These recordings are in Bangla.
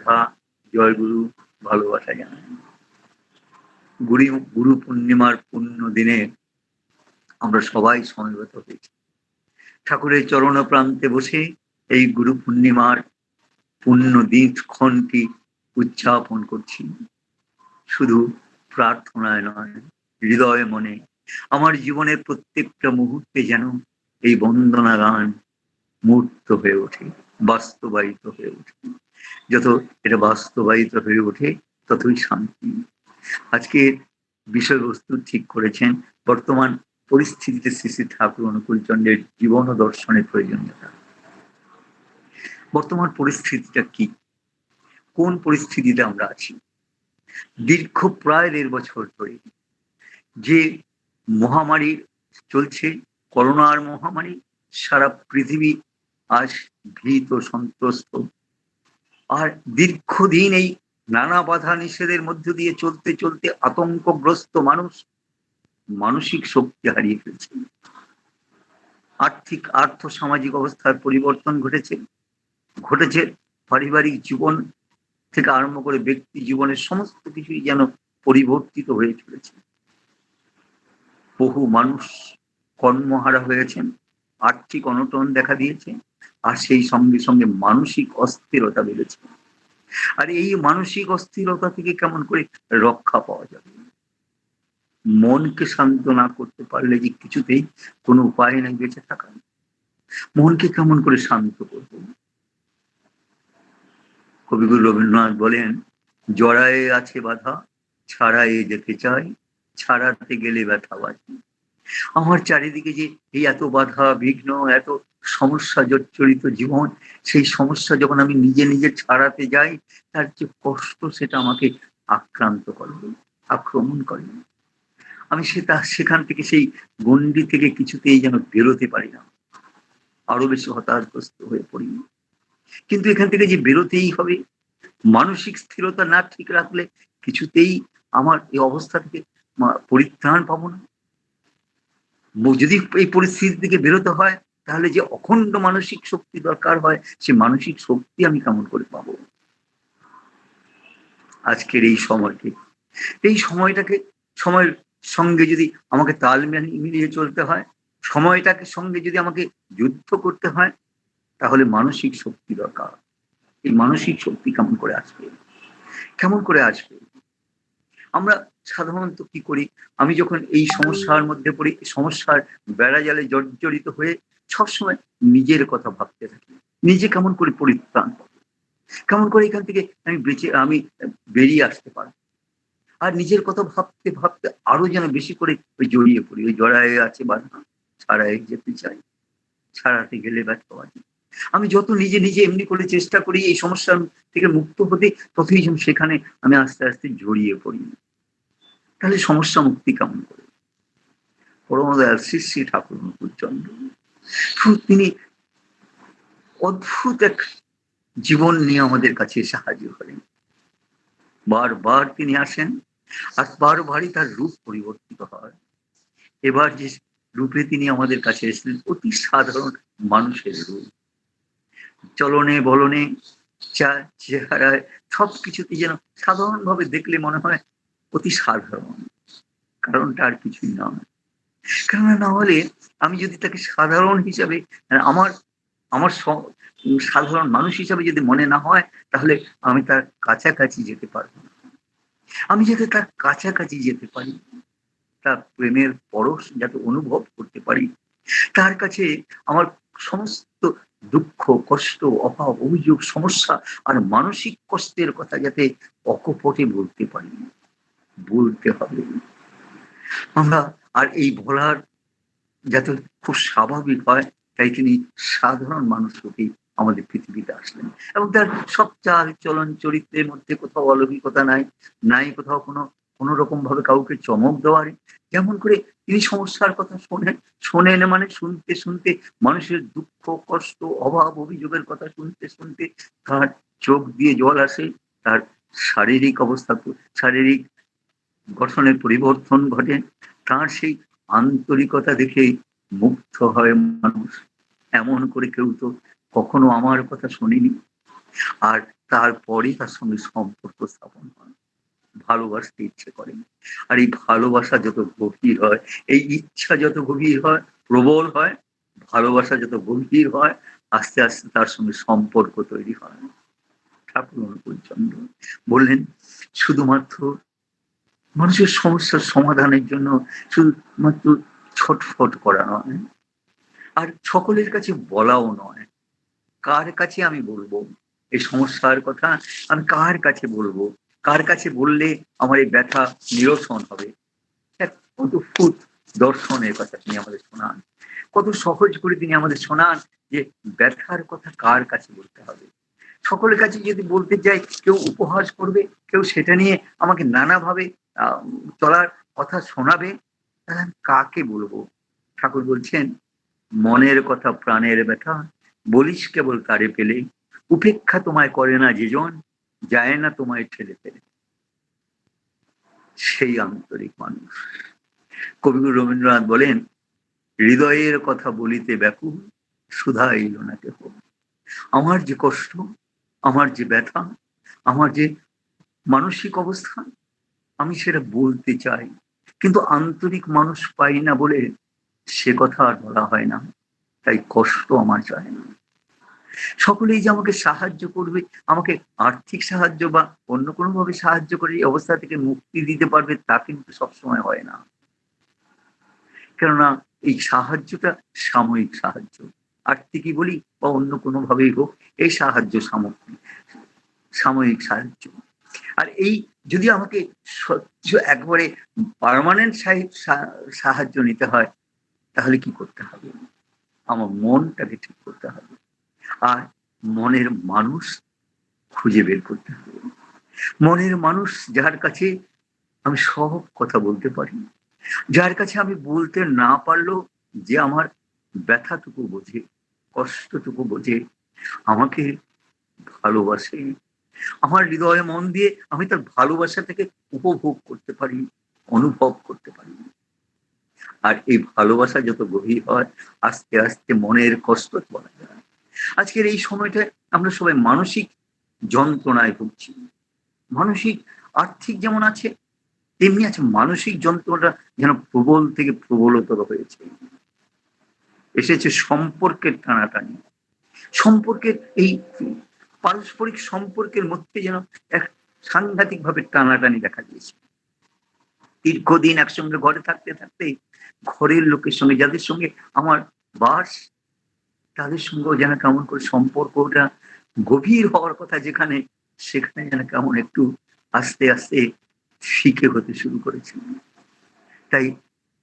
শ্রদ্ধা, জয় গুরু, ভালোবাসা জানাই। গুরু পূর্ণিমার পুণ্য দিনে আমরা সবাই সমবেত হয়েছি ঠাকুরের চরণ প্রান্তে বসে এই গুরু পূর্ণিমার পুণ্য দিনক্ষণটি উদযাপন করছি। শুধু প্রার্থনায় নয়, হৃদয়ে মনে আমার জীবনের প্রত্যেকটা মুহূর্তে যেন এই বন্দনা গান মূর্ত হয়ে ওঠে, বাস্তবায়িত হয়ে ওঠে। যত এটা বাস্তবায়িত হয়ে ওঠে ততই শান্তি। আজকে বিষয়বস্তু ঠিক করেছেন বর্তমান পরিস্থিতিতে শ্রী শ্রী ঠাকুর অনুকূল চন্দ্রের জীবন ও দর্শনের প্রয়োজনীয়তা। বর্তমান পরিস্থিতিটা কি, কোন পরিস্থিতিতে আমরা আছি? দীর্ঘ প্রায় ১.৫ বছর ধরে যে মহামারী চলছে, করোনার মহামারী, সারা পৃথিবী আজ ভীত সন্ত্রস্ত। আর দীর্ঘদিন এই নানা বাধা নিষেধের মধ্য দিয়ে চলতে চলতে আতঙ্কগ্রস্ত মানুষ মানসিক শক্তি হারিয়ে ফেলছে। আর্থ সামাজিক অবস্থার পরিবর্তন ঘটেছে পারিবারিক জীবন থেকে আরম্ভ করে ব্যক্তি জীবনের সমস্ত কিছুই যেন পরিবর্তিত হয়ে চলেছে। বহু মানুষ কর্মহারা হয়েছেন, আর্থিক অনটন দেখা দিয়েছে, আর সেই সঙ্গে সঙ্গে মানসিক অস্থিরতা বেড়েছে। আর এই মানসিক অস্থিরতা থেকে কেমন করে রক্ষা পাওয়া যাবে? মনকে শান্ত না করতে পারলে যে কিছুতেই কোনো উপায় নেই বেঁচে থাকার। মনকে কেমন করে শান্ত করবো? কবিগুরু রবীন্দ্রনাথ বলেন, জড়ায়ে আছে বাধা, ছাড়ায়ে যেতে চাই, ছাড়াতে গেলে ব্যথা বাজে। আমার চারিদিকে যে এই এত বাধা বিঘ্ন, এত সমস্যা জর্জরিত জীবন, সেই সমস্যা যখন আমি নিজে নিজে ছাড়াতে যাই, তার যে কষ্ট সেটা আমাকে আক্রান্ত করে, আক্রমণ করে। আমি সেখান থেকে, সেই গণ্ডি থেকে কিছুতেই যেন বেরোতে পারি না, আরো বেশি হতাশগ্রস্ত হয়ে পড়ি। কিন্তু এখান থেকে যে বেরোতেই হবে, মানসিক স্থিরতা না ঠিক রাখলে কিছুতেই আমার এই অবস্থা থেকে পরিত্রাণ পাবো না। যদি এই পরিস্থিতি থেকে বেরোতে হয়, তাহলে যে অখণ্ড মানসিক শক্তি দরকার হয়, সে মানসিক শক্তি আমি কেমন করে পাবো? আজকের এই সময়টাকে সময়ের সঙ্গে যদি আমাকে তাল মিলিয়ে চলতে হয়, সময়টাকে সঙ্গে যদি আমাকে যুদ্ধ করতে হয়, তাহলে মানসিক শক্তি দরকার। এই মানসিক শক্তি কেমন করে আসবে? কেমন করে আসবে? আমরা সাধারণত কি করি, আমি যখন এই সমস্যার মধ্যে পড়ি, সমস্যার বেড়াজালে জর্জরিত হয়ে সবসময় নিজের কথা ভাবতে থাকি। নিজে কেমন করে পরিত্রাণ পাবো, কেমন করে এখান থেকে আমি বেরিয়ে আসতে পারবো। আর নিজের কথা ভাবতে ভাবতে আরো যেন বেশি করে ওই জড়িয়ে পড়ি, ওই জড়ায়ে আছে বাধা, ছাড়াই যেতে চাই, ছাড়াতে গেলে ব্যথা বাজে। আমি যত নিজে নিজে এমনি করে চেষ্টা করি এই সমস্যা থেকে মুক্ত হতে, ততই যেন সেখানে আমি আস্তে আস্তে জড়িয়ে পড়ি। তাহলে সমস্যা মুক্তি কেমন করে? পরমদয়াল শ্রী শ্রী ঠাকুর অনুকূল চন্দ্র, তিনি অদ্ভুত এক জীবন নিয়ে আমাদের কাছে এসে হাজির করেন। বারবার তিনি আসেন, আর বারবারই তার রূপ পরিবর্তিত হয়। এবার যে রূপে তিনি আমাদের কাছে এসেছিলেন, অতি সাধারণ মানুষের রূপ। চলনে বলনে চেহারায় সবকিছুতে যেন সাধারণভাবে দেখলে মনে হয় অতি সাধারণ, কারণটা আর কিছুই নয়। কেননা না হলে আমি যদি তাকে সাধারণ হিসাবে, আমার আমার সাধারণ মানুষ হিসাবে যদি মনে না হয়, তাহলে আমি তার কাছাকাছি যেতে পারবো না। আমি যাতে তার কাছাকাছি যেতে পারি, তার প্রেমের পরশ যাতে অনুভব করতে পারি, তার কাছে আমার সমস্ত দুঃখ, কষ্ট, অভাব, অভিযোগ, সমস্যা আর মানসিক কষ্টের কথা যাতে অকপটে বলতে পারি, বলতে হবে। আমরা আর এই বলার যাতে খুব স্বাভাবিক হয়, তাই তিনি সাধারণ মানুষ রূপেই আমাদের পৃথিবীতে আসলেন। এবং তার সব চাল চলন চরিত্রের মধ্যে কোথাও অলৌকিকতা নাই কোথাও কোনো রকম ভাবে কাউকে চমক দেওয়ার। যেমন করে তিনি সমস্যার কথা শোনেন, মানে শুনতে শুনতে মানুষের দুঃখ, কষ্ট, অভাব, অভিযোগের কথা শুনতে শুনতে তার চোখ দিয়ে জল আসে, তার শারীরিক অবস্থা, শারীরিক গঠনের পরিবর্তন ঘটে, তার সেই আন্তরিকতা দেখে মুগ্ধ হয় মানুষ। এমন করে কেউ তো কখনো আমার কথা শোনেনি। আর তারপরেই তার সঙ্গে সম্পর্ক স্থাপন হয়, ভালোবাসতে ইচ্ছে করে। আর এই ভালোবাসা যত গভীর হয়, এই ইচ্ছা যত গভীর হয়, প্রবল হয়, ভালোবাসা যত গভীর হয়, আস্তে আস্তে তার সঙ্গে সম্পর্ক তৈরি হয়। ঠাকুর অনুকূলচন্দ্র বললেন, শুধুমাত্র মানুষের সমস্যার সমাধানের জন্য শুধুমাত্র ছটফট করা নয়, আর সকলের কাছে বলাও নয়। কার কাছে আমি বলবো এই সমস্যার কথা? আমি কার কাছে বলবো? কার কাছে বললে আমার এই ব্যথা নিরসন হবে? এক অদ্ভুত দর্শনের কথা তিনি আমাদের শোনান। কত সহজ করে তিনি আমাদের শোনান যে ব্যথার কথা কার কাছে বলতে হবে। সকলের কাছে যদি বলতে যাই, কেউ উপহাস করবে, কেউ সেটা নিয়ে আমাকে নানাভাবে চলার কথা শোনাবে, তাহলে আমি কাকে বলবো? ঠাকুর বলছেন, মনের কথা প্রাণের ব্যথা বলিস কেবল তারে পেলে, উপেক্ষা তোমায় করে না যেজন, যায় না তোমায় ঠেলে ফেলে। সেই আন্তরিক মানুষ। কবিগুরু রবীন্দ্রনাথ বলেন, হৃদয়ের কথা বলিতে ব্যাকুল, সুধা এলো না কেহ। আমার যে কষ্ট, আমার যে ব্যথা, আমার যে মানসিক অবস্থা, আমি সেটা বলতে চাই, কিন্তু আন্তরিক মানুষ পাই না বলে সে কথা আর বলা হয় না। তাই কষ্ট আমার চায় না। সকলেই যে আমাকে সাহায্য করবে, আমাকে আর্থিক সাহায্য বা অন্য কোনোভাবে সাহায্য করে এই অবস্থা থেকে মুক্তি দিতে পারবে, তা কিন্তু সবসময় হয় না। কেননা এই সাহায্যটা সাময়িক সাহায্য, আর্থিকই বলি বা অন্য কোনোভাবেই হোক, এই সাহায্য সাময়িক সাহায্য। আর এই যদি আমাকে একবারে পার্মানেন্ট সাহায্য নিতে হয়, তাহলে কি করতে হবে? আমার মনটাকে ঠিক করতে হবে, আর মনের মানুষ খুঁজে বের করতে হবে। মনের মানুষ যার কাছে আমি সব কথা বলতে পারি, যার কাছে আমি বলতে না পারলেও যে আমার ব্যথাটুকু বোঝে, কষ্টটুকু বোঝে, আমাকে ভালোবাসে, আমার হৃদয়ে মন দিয়ে আমি তার ভালোবাসা থেকে উপভোগ করতে পারি, অনুভব করতে পারি। আর এই ভালোবাসা যত গভীর হয়, আস্তে আস্তে মনের কষ্ট বলা যায়। আজকের এই সময়টায় আমরা সবাই মানসিক যন্ত্রণায় ভুগছি। মানসিক, আর্থিক যেমন আছে, তেমনি আছে মানসিক যন্ত্রণা, যেন প্রবল থেকে প্রবলতর হয়েছে। এসেছে সম্পর্কের টানাটানি, সম্পর্কের এই পারস্পরিক সম্পর্কের মধ্যে যেন এক সাংঘাতিক ভাবে টানাটানি দেখা দিয়েছে। দীর্ঘদিন একসঙ্গে ঘরে থাকতে থাকতে ঘরের লোকের সঙ্গে, যাদের সঙ্গে আমার বাস, তাদের সঙ্গেও যেন কেমন করে সম্পর্কটা গভীর হওয়ার কথা যেখানে, সেখানে যেন কেমন একটু আস্তে আস্তে ফিকে হতে শুরু করেছে। তাই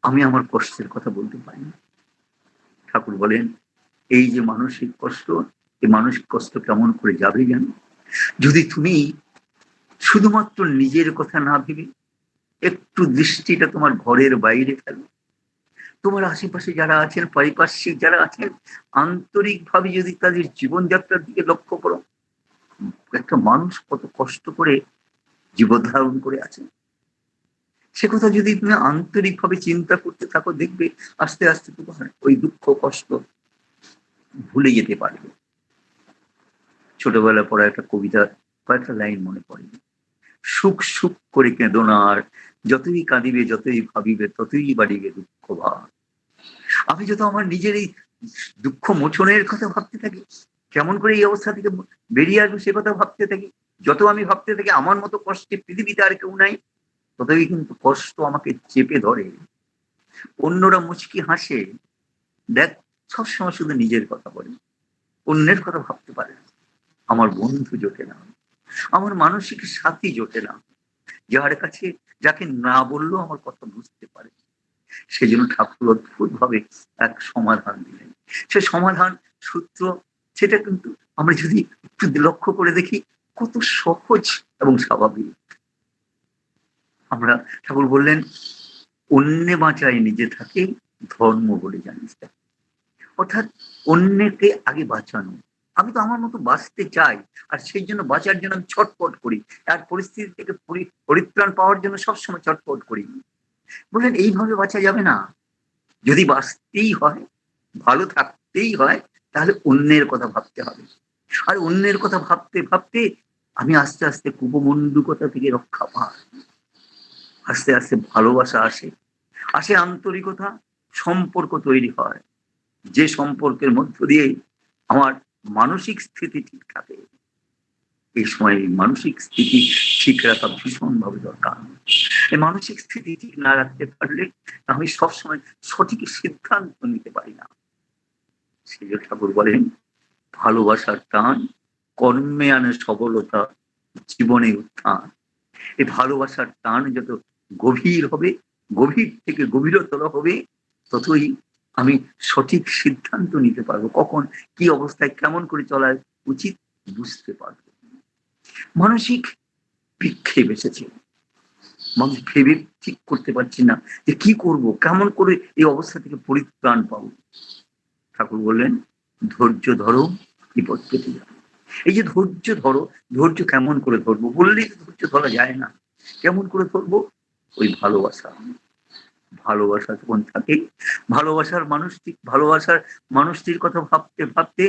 আমি আমার কষ্টের কথা বলতে পারি না। ঠাকুর বলেন, এই যে মানসিক কষ্ট, এই মানসিক কষ্ট কেমন করে যাবে যেন, যদি তুমি শুধুমাত্র নিজের কথা না ভেবে একটু দৃষ্টিটা তোমার ঘরের বাইরে ফেলো, তোমার আশেপাশে যারা আছেন, পারিপার্শ্বিক যারা আছেন, আন্তরিকভাবে যদি তাদের জীবনযাত্রার দিকে লক্ষ্য করো, একটা মানুষ কত কষ্ট করে জীবন ধারণ করে আছে, সে কথা যদি তুমি আন্তরিকভাবে চিন্তা করতে থাকো, দেখবে আস্তে আস্তে তোমার ওই দুঃখ কষ্ট ভুলে যেতে পারবে। ছোটবেলা পড়া একটা কবিতা, কয়েকটা লাইন মনে পড়ে, সুখ সুখ করে কেঁদো না আর, যতই কাঁদিবে যতই ভাবিবে ততই বাড়িবে দুঃখ ভার। আমি যত আমার নিজের এই দুঃখ মোচনের কথা ভাবতে থাকি, কেমন করে এই অবস্থা থেকে বেরিয়ে আসবো সে কথা ভাবতে থাকি, যত আমি ভাবতে থাকি আমার মতো কষ্টে পৃথিবীতে আর কেউ নাই, ততই কিন্তু কষ্ট আমাকে চেপে ধরে। অন্যরা মুচকি হাসে, দেখ সবসময় শুধু নিজের কথা বলে, অন্যের কথা ভাবতে পারে না। আমার বন্ধু জোটে না, আমার মানসিক সাথী জোটে না, যার কাছে, যাকে না বললেও আমার কথা বুঝতে পারে। সেই জন্য ঠাকুর অদ্ভুত ভাবে এক সমাধান দিলেন। সে সমাধান সূত্র, সেটা কিন্তু আমরা যদি একটু লক্ষ্য করে দেখি, কত সহজ এবং স্বাভাবিক। আমরা, ঠাকুর বললেন, অন্যে বাঁচায় নিজে থাকে ধর্ম বলে জানিস। অর্থাৎ অন্যকে আগে বাঁচানো। আমি তো আমার মতো বাঁচতে চাই, আর সেই জন্য বাঁচার জন্য আমি ছটফট করি, আর পরিস্থিতি থেকে পরিত্রাণ পাওয়ার জন্য সবসময় ছটফট করি। বললেন এইভাবে বাঁচা যাবে না। যদি বাঁচতেই হয়, ভালো থাকতেই হয়, তাহলে অন্যের কথা ভাবতে হবে। আর অন্যের কথা ভাবতে ভাবতে আমি আস্তে আস্তে কুপমণ্ডুকতা থেকে রক্ষা পাই। আস্তে আস্তে ভালোবাসা আসে, আসে আন্তরিকতা, সম্পর্ক তৈরি হয়, যে সম্পর্কের মধ্য দিয়ে আমার মানসিক স্থিতি ঠিক থাকে। এই সময় মানসিক স্থিতি ঠিক রাখা ভীষণভাবে দরকার। এই মানসিক স্থিতি ঠিক না রাখতে পারলে আমি সবসময় সঠিক সিদ্ধান্ত নিতে পারি না। সেই ঠাকুর বলেন, ভালোবাসার টান কর্মে আনে সবলতা, জীবনে উত্থান। এই ভালোবাসার টান যত গভীর হবে, গভীর থেকে গভীরতর হবে, ততই আমি সঠিক সিদ্ধান্ত নিতে পারবো। কখন কি অবস্থায় কেমন করে চলা উচিত বুঝতে পারবো। মানসিক বিক্ষেপ এসেছে, মানুষ ভেবে ঠিক করতে পারছি না যে কি করব, কেমন করে এই অবস্থা থেকে পরিত্রাণ পাবো। ঠাকুর বললেন, ধৈর্য ধরো, বিপদ কেটে যাবে। এই যে ধৈর্য ধরো, ধৈর্য কেমন করে ধরবো বললেই ধৈর্য ধরা যায় না। কেমন করে ধরবো? ওই ভালোবাসা। ভালোবাসা যখন থাকে, ভালোবাসার মানুষটির কথা ভাবতে ভাবতে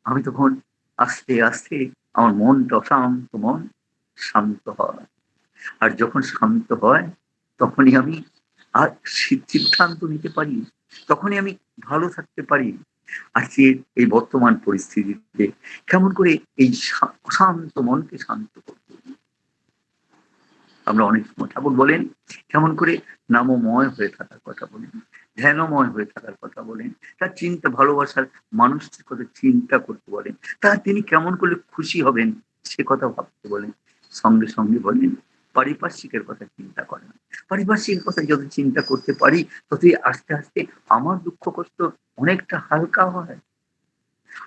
আমি তখন আস্তে আস্তে আমার মনটা অশান্ত মন শান্ত হয়। আর যখন শান্ত হয় তখনই আমি আর সিদ্ধান্ত নিতে পারি, তখনই আমি ভালো থাকতে পারি। আজকে এই বর্তমান পরিস্থিতিতে কেমন করে এই অশান্ত মনকে শান্ত করতে, আমরা অনেক সময় ঠাকুর বলেন কেমন করে নামময় হয়ে থাকার কথা বলেন, ধ্যানময় হয়ে থাকার কথা বলেন, তার চিন্তা ভালোবাসার মানুষটির কথা চিন্তা করতে বলেন, তা তিনি কেমন করলে খুশি হবেন সে কথা ভাবতে বলেন। সঙ্গে সঙ্গে বলেন পারিপার্শ্বিকের কথা চিন্তা করেন। পারিপার্শ্বিক কথা যত চিন্তা করতে পারি ততই আস্তে আস্তে আমার দুঃখ কষ্ট অনেকটা হালকা হয়।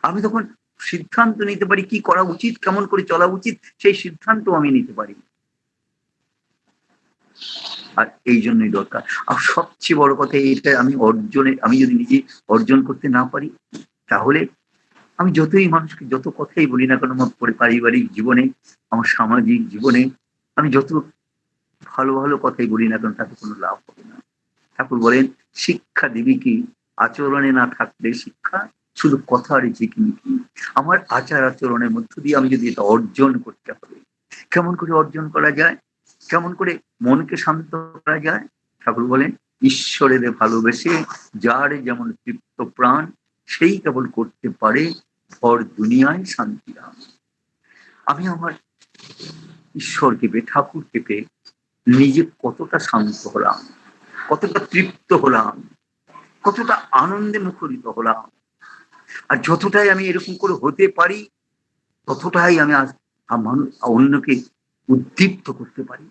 আমি তখন সিদ্ধান্ত নিতে পারি কি করা উচিত, কেমন করে চলা উচিত, সেই সিদ্ধান্ত আমি নিতে পারি। আর এই জন্যই দরকার। আর সবচেয়ে বড় কথা এটা, আমি যদি নিজে অর্জন করতে না পারি তাহলে আমি যতই মানুষকে যত কথাই বলি না কেন, আমার পারিবারিক জীবনে, আমার সামাজিক জীবনে আমি যত ভালো ভালো কথাই বলি না কেন তাতে কোনো লাভ হবে না। ঠাকুর বলেন, শিক্ষা দিবি কি, আচরণে না থাকলে শিক্ষা শুধু কথার ঝিকিমিকি। আমার আচার আচরণের মধ্য দিয়ে আমি যদি এটা অর্জন করতে হবে, কেমন করে অর্জন করা যায়, কেমন করে মনকে শান্ত করা যায়? ঠাকুর বলেন, ঈশ্বরের ভালোবেসে যার যেমন তৃপ্ত প্রাণ, সেই কেবল করতে পারে ভর দুনিয়ায় শান্তি দান। আমি আমার ঈশ্বরকে পেয়ে, ঠাকুরকে পেয়ে নিজে কতটা শান্ত হলাম, কতটা তৃপ্ত হলাম, কতটা আনন্দে মুখরিত হলাম। আর যতটাই আমি এরকম করে হতে পারি ততটাই আমি মানুষ অন্যকে উদ্দীপ্ত করতে পারি।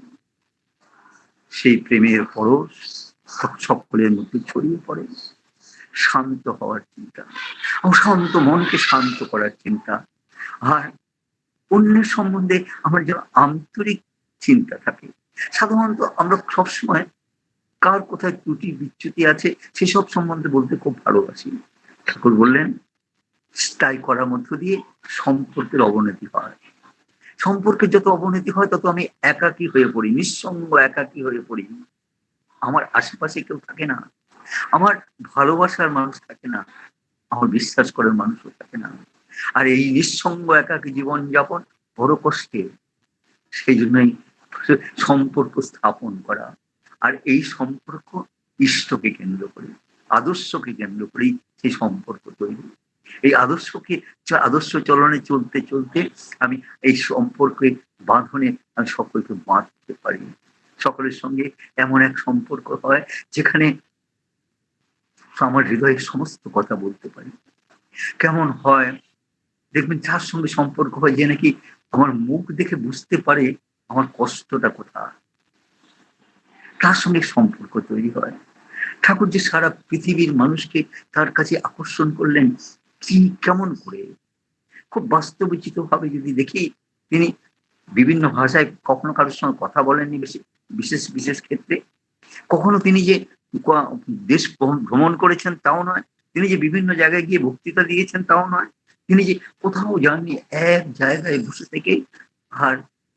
সেই প্রেমের পরশ সকলের মধ্যে ছড়িয়ে পড়ে। শান্ত হওয়ার চিন্তা, অশান্ত মনকে শান্ত করার চিন্তা, আর অন্যের সম্বন্ধে আমার যেন আন্তরিক চিন্তা থাকে। সাধারণত আমরা সবসময় কার কোথায় ত্রুটি বিচ্যুতি আছে সেসব সম্বন্ধে বলতে খুব ভালোবাসি। ঠাকুর বললেন, তাই করার মধ্য দিয়ে সম্পর্কের অবনতি হয়। সম্পর্কের যত অবনতি হয় তত আমি একাকী হয়ে পড়ি, নিঃসঙ্গ একাকী হয়ে পড়ি। আমার আশেপাশে কেউ থাকে না, আমার ভালোবাসার মানুষ থাকে না, আমার বিশ্বাস করার মানুষও থাকে না। আর এই নিঃসঙ্গ একাকী জীবনযাপন বড় কষ্টের। সেই জন্যই সম্পর্ক স্থাপন করা। আর এই সম্পর্ক ইষ্টকে কেন্দ্র করে, আদর্শকে কেন্দ্র করেই সেই সম্পর্ক তৈরি। এই আদর্শ চলনে চলতে চলতে আমি এই সম্পর্কে বাঁধনে আমি সকলকে বাঁধতে পারি। সকলের সঙ্গে এমন এক সম্পর্ক হয় যেখানে আমার হৃদয়ের সমস্ত কথা বলতে পারি। কেমন হয় দেখবেন, যার সঙ্গে সম্পর্ক হয় যে নাকি আমার মুখ দেখে বুঝতে পারে আমার কষ্টটা কোথায়, তার সঙ্গে সম্পর্ক তৈরি হয়। ঠাকুর যে সারা পৃথিবীর মানুষকে তার কাছে আকর্ষণ করলেন কি কেমন করে, খুব বাস্তবচিত ভাবে যদি দেখি, তিনি বিভিন্ন ভাষায় কখনো কারোর সঙ্গে কথা বলেননি, বিশেষ বিশেষ ক্ষেত্রে কখনো তিনি যে দেশ ভ্রমণ করেছেন তাও নয়, তিনি যে বিভিন্ন জায়গায় গিয়ে বক্তৃতা দিয়েছেন তাও নয়, তিনি যে কোথাও যাননি, এক জায়গায় বসে থেকে আর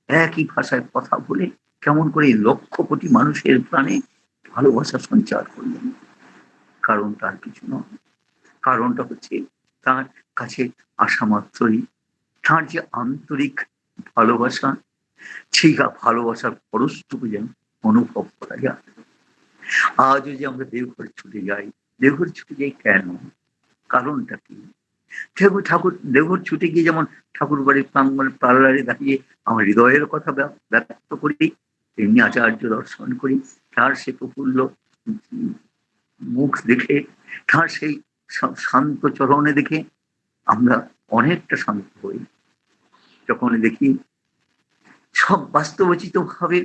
একই ভাষায় কথা বলে কেমন করে লক্ষ কোটি মানুষের প্রাণে ভালোবাসা সঞ্চার করলেন। কারণ তার কিছু নয়, কারণটা হচ্ছে তার কাছে আসা মাত্রই তার যে আন্তরিক ভালোবাসা, সেই ভালোবাসার পরশটুকু যেন অনুভব করা যায়। আজও যে আমরা দেওঘরে ছুটে যাই, দেওঘরে ছুটে যাই কেন? কারণটা কি? ঠাকুর দেওঘর ছুটে গিয়ে যেমন ঠাকুর বাড়ির প্রাঙ্গণে পার্লারে দাঁড়িয়ে আমার হৃদয়ের কথা ব্যক্ত করি, তেমনি আচার্য দর্শন করি। তার সে প্রফুল্ল মুখ দেখে, তার সেই শান্ত চরণে দেখে আমরা অনেকটা শান্ত হই। যখন দেখি সব বাস্তবোচিত ভাবে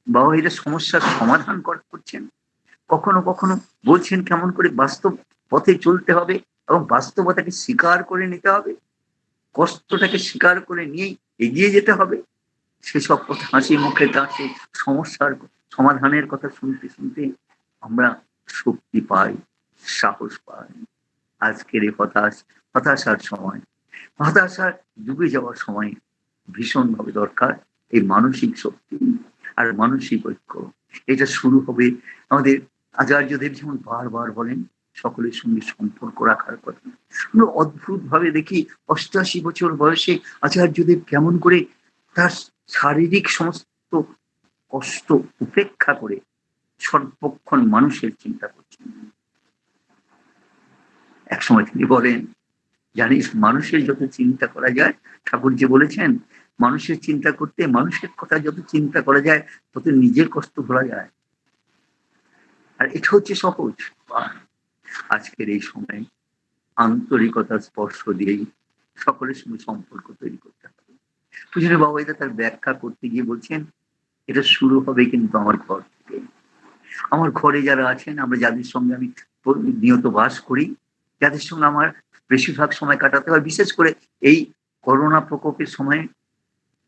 বাবা এরা সমস্যার সমাধান করছেন, কখনো কখনো বলছেন কেমন করে বাস্তব পথে চলতে হবে এবং বাস্তবতাকে স্বীকার করে নিতে হবে, কষ্টটাকে স্বীকার করে নিয়েই এগিয়ে যেতে হবে। সেসব কথা হাসি মুখে তার সেই সমস্যার সমাধানের কথা শুনতে শুনতে আমরা শক্তি পাই, সাহস পাই। আজকের এই হতাশার সময়, হতাশার ডুবে যাওয়ার সময় ভীষণভাবে দরকার এই মানসিক শক্তি আর মানসিক ঐক্য। এটা শুরু হবে আমাদের আচার্যদেব যেমন বারবার বলেন সকলের সঙ্গে সম্পর্ক রাখার কথা। আমরা অদ্ভুত ভাবে দেখি ৮৮ বছর বয়সে আচার্যদেব কেমন করে তার শারীরিক সমস্ত কষ্ট উপেক্ষা করে সর্বক্ষণ মানুষের চিন্তা করছেন। একসময় তিনি বলেন, জানিস মানুষের যত চিন্তা করা যায়, ঠাকুর যে বলেছেন মানুষের চিন্তা করতে, মানুষের কথা যত চিন্তা করা যায় তত নিজের কষ্ট ভোলা যায়। আর এটা হচ্ছে সহজ। আজকের এই সময় আন্তরিকতার স্পর্শ দিয়েই সকলের সঙ্গে সম্পর্ক তৈরি করতে হবে। পূজনীয় বাবা এটা তার ব্যাখ্যা করতে গিয়ে বলছেন, এটা শুরু হবে কিন্তু আমার ঘর থেকে। আমার ঘরে যারা আছেন, আমরা যাদের সঙ্গে আমি নিয়ত বাস করি, যাদের সঙ্গে আমার বেশিরভাগ সময় কাটাতে হয়, বিশেষ করে এই করোনা প্রকোপের সময়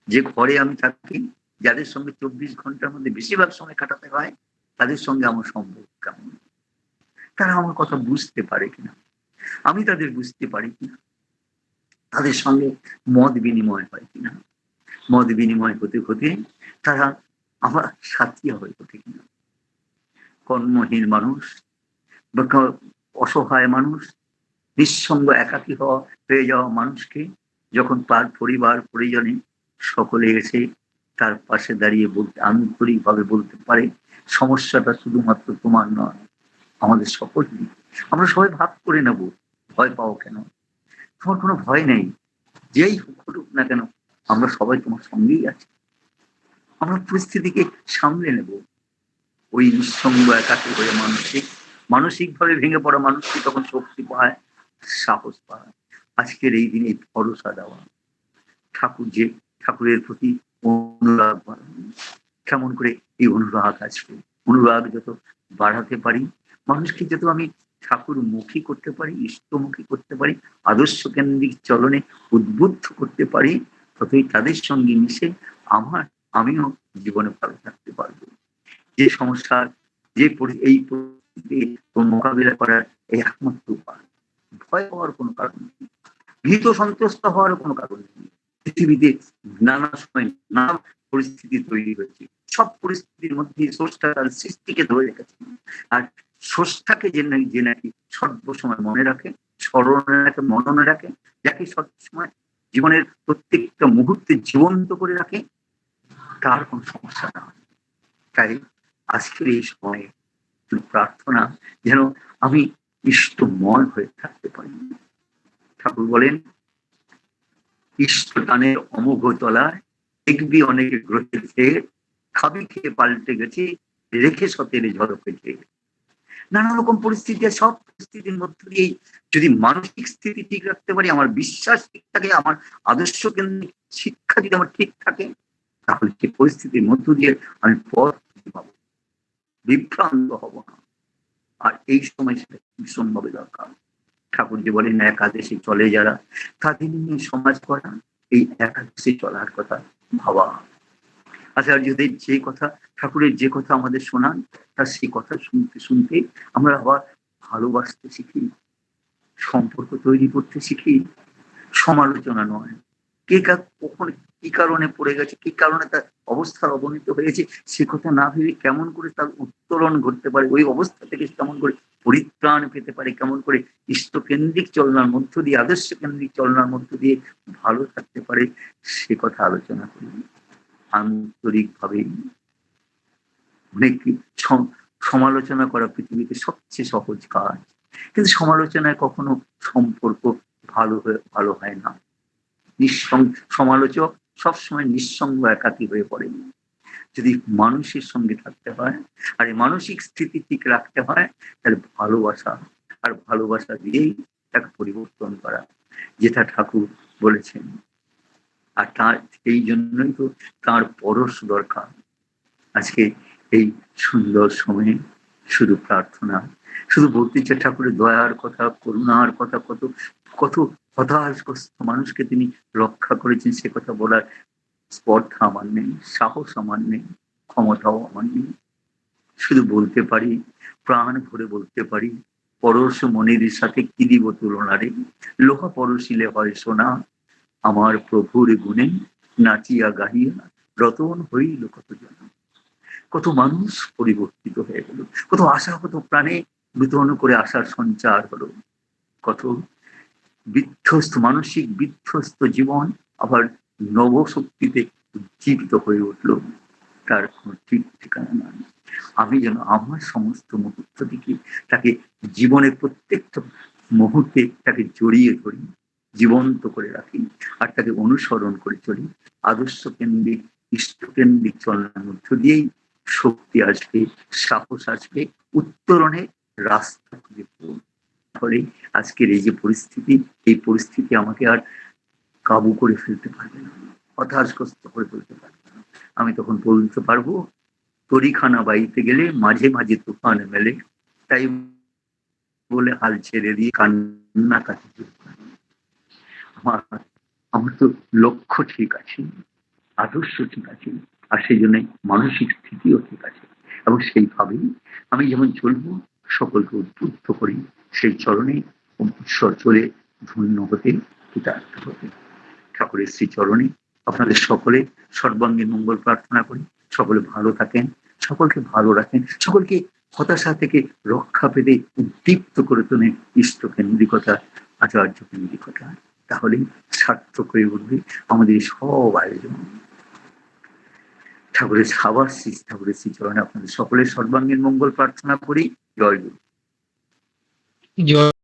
যে ঘরে আমি থাকি, যাদের সঙ্গে ২৪ ঘন্টার মধ্যে বেশিরভাগ সময় কাটাতে হয়, তাদের সঙ্গে আমার সম্পর্ক কেমন, তারা আমার কথা বুঝতে পারে কিনা, আমি তাদের বুঝতে পারি কিনা, তাদের সঙ্গে মত বিনিময় হয় কিনা, মত বিনিময় হতে হতে তারা আমার সাথী হয়ে ওঠে কিনা। কর্মহীন মানুষ বা অসহায় মানুষ, নিঃসঙ্গ একাকী হয়ে যাওয়া মানুষকে যখন তার পরিবার পরিজনে সকলে এসে তার পাশে দাঁড়িয়ে বলতে আন্তরিকভাবে বলতে পারে সমস্যাটা শুধুমাত্র তোমার নয়, আমাদের সকলেরই, আমরা সবাই ভাগ করে নেব, ভয় পাও কেন, তোমার কোনো ভয় নেই, যেই ঘটুক না কেন আমরা সবাই তোমার সঙ্গেই আছি, আমরা পরিস্থিতিকে সামলে নেব। ওই নিঃসঙ্গ একাকী হয়ে মানসিকভাবে ভেঙে পড়া মানুষকে তখন শক্তি পায়, সাহস পায়। আজকের এই দিনে ভরসা দেওয়া, ঠাকুরের প্রতি অনুরাগ বাড়ানো, কেমন করে এই অনুরাগ আসবে, অনুরাগ যত বাড়াতে পারি, মানুষকে যত আমি ঠাকুর মুখী করতে পারি, ইষ্টমুখী করতে পারি, আদর্শ কেন্দ্রিক চলনে উদ্বুদ্ধ করতে পারি, ততই তাদের সঙ্গে মিশে আমিও জীবনে ভালো থাকতে পারবো। যে সমস্যা, যে এই পরিস্থিতি মোকাবিলা করার এই একমাত্র উপায়, ভয় পাওয়ার কোনো কারণ নেই, ভীত সন্ত্রস্ত হওয়ার কোনো কারণ নেই। পৃথিবীতে নানা সময় নানা পরিস্থিতি তৈরি হয়েছে, সব পরিস্থিতির মধ্যে স্রষ্টা তার সৃষ্টিকে ধরে রেখেছে। আর স্রষ্টাকে যে নাকি সর্বসময় মনে রাখে, স্মরণে রাখে, মননে রাখে, যাকে সবসময় জীবনের প্রত্যেকটা মুহূর্তে জীবন্ত করে রাখে, তার কোনো সমস্যা না হয়। তাই আজকের এই সময়ে প্রার্থনা যেন আমি ইষ্টময় হয়ে থাকতে পারি। ঠাকুর বলেন, ইষ্টটানের অমোঘ তলায় দেখবি অনেকে গ্রহের ফের, খাবি খেয়ে পাল্টে গেছে, রেখে সতের ঝড়কে খেয়ে। নানা রকম পরিস্থিতি, সব পরিস্থিতির মধ্য দিয়েই যদি মানসিক স্থিতি ঠিক রাখতে পারি, আমার বিশ্বাস ঠিক থাকে, আমার আদর্শ কেন্দ্রিক শিক্ষা যদি আমার ঠিক থাকে, তাহলে সেই পরিস্থিতির মধ্য দিয়ে আমি পথ পাবো, বিভ্রান্ত হব না। আর এই সময় সেটা ভীষণভাবে দরকার। ঠাকুর যে বলেন একাদশী চলে যারা, তাদের নিয়ে সমাজ করা, এই একাদশী চলার কথা ভাবা। আচার্যদের যে কথা, ঠাকুরের যে কথা আমাদের শোনান, তার সেই কথা শুনতে শুনতে আমরা আবার ভালোবাসতে শিখি, সম্পর্ক তৈরি করতে শিখি। সমালোচনা নয়, কে কখন কি কারণে পড়ে গেছে, কি কারণে তার অবস্থার অবনতি হয়েছে, সে কথা না ভেবে কেমন করে তার উত্তরণ ঘটতে পারে, ওই অবস্থা থেকে কেমন করে পরিত্রাণ পেতে পারে, কেমন করে ইষ্টকেন্দ্রিক চলনার মধ্য দিয়ে, আদর্শ কেন্দ্রিক চলনার মধ্য দিয়ে ভালো থাকতে পারে, সে কথা আলোচনা করি আন্তরিকভাবে। অনেক সমালোচনা করা পৃথিবীতে সবচেয়ে সহজ কাজ, কিন্তু সমালোচনায় কখনো সম্পর্ক ভালো হয় না। সমালোচক সবসময় নিঃসঙ্গ একাকী হয়ে পড়ে। যদি মানুষের সঙ্গে থাকতে হয় আর এই মানসিক স্থিতি ঠিক রাখতে হয়, তাহলে ভালোবাসা আর ভালোবাসা দিয়েই তাকে পরিবর্তন করা, যেটা ঠাকুর বলেছেন। আর তার এই জন্যই তো তার পরশ দরকার। আজকে এই সুন্দর সময়ে শুধু প্রার্থনা, শুধু বলতে চাই ঠাকুরের দয়ার কথা, করুণার কথা, কত কত হতাশগ্রস্ত মানুষকে তিনি রক্ষা করেছেন, সে কথা বলার স্পর্ধা আমার নেই, সাহস আমার নেই, ক্ষমতাও আমার নেই। শুধু বলতে পারি, প্রাণ ভরে বলতে পারি, পরশ মনের সাথে কি দিব তুলনা রে, লোহা পরশিলে হয় সোনা, আমার প্রভুর গুণে নাচিয়া গাহিয়া রতন হইল কত জন। কত মানুষ পরিবর্তিত হয়ে গেল, কত আশা, কত প্রাণে নূতন করে আশার সঞ্চার হলো, কত বিধ্বস্ত মানসিক বিধ্বস্ত জীবন আবার নবশক্তিতে উজ্জীবিত হয়ে উঠল। তার কোনো ঠিক ঠিকানা নাই। আমি যেন আমার সমস্ত মুহূর্ত থেকে তাকে জীবনের প্রত্যেকটা মুহূর্তে তাকে জড়িয়ে ধরি, জীবন্ত করে রাখি, আর তাকে অনুসরণ করে চলি। আদর্শ কেন্দ্রিক ইষ্টকেন্দ্রিক চলনার মধ্য দিয়েই শক্তি আসবে, সাহস আসবে, উত্তরণের রাস্তা খুঁজে পাবো। ফলে আজকের এই যে পরিস্থিতি, এই পরিস্থিতি আমাকে আর কাবু করে ফেলতে পারবে না, হতাশগ্রস্ত করে ফেলতে পারবে না। আমি তখন বলতে পারবো, তরিখানা বাইতে গেলে মাঝে মাঝে তুফান মেলে, তাই বলে হাল ছেড়ে দিয়ে কান্না কাটি। আমার তো লক্ষ্য ঠিক আছে, আদর্শ ঠিক আছে, আর সেই জন্য মানসিক স্থিতিও ঠিক আছে, এবং সেইভাবেই আমি যেমন চলবো, সকলকে উদ্বুদ্ধ করি সেই চরণে ঈশ্বর চলে ধন্য হতে, কৃতার্থ হতে। ঠাকুরের শ্রী চরণে আপনাদের সকলে সর্বাঙ্গীন মঙ্গল প্রার্থনা করি। সকলে ভালো থাকেন, সকলকে ভালো রাখেন, সকলকে হতাশা থেকে রক্ষা পেতে উদ্দীপ্ত করে তোলেন ইষ্টকেন্দ্রিকতা, আচার্য কেন্দ্রিকতা। তাহলেই সার্থক হয়ে উঠবে আমাদের সব আয়োজন। ঠাকুরের ঠাকুরের শ্রী চরণে আপনাদের সকলের সর্বাঙ্গীন মঙ্গল প্রার্থনা করি। জয় গুরু। জয়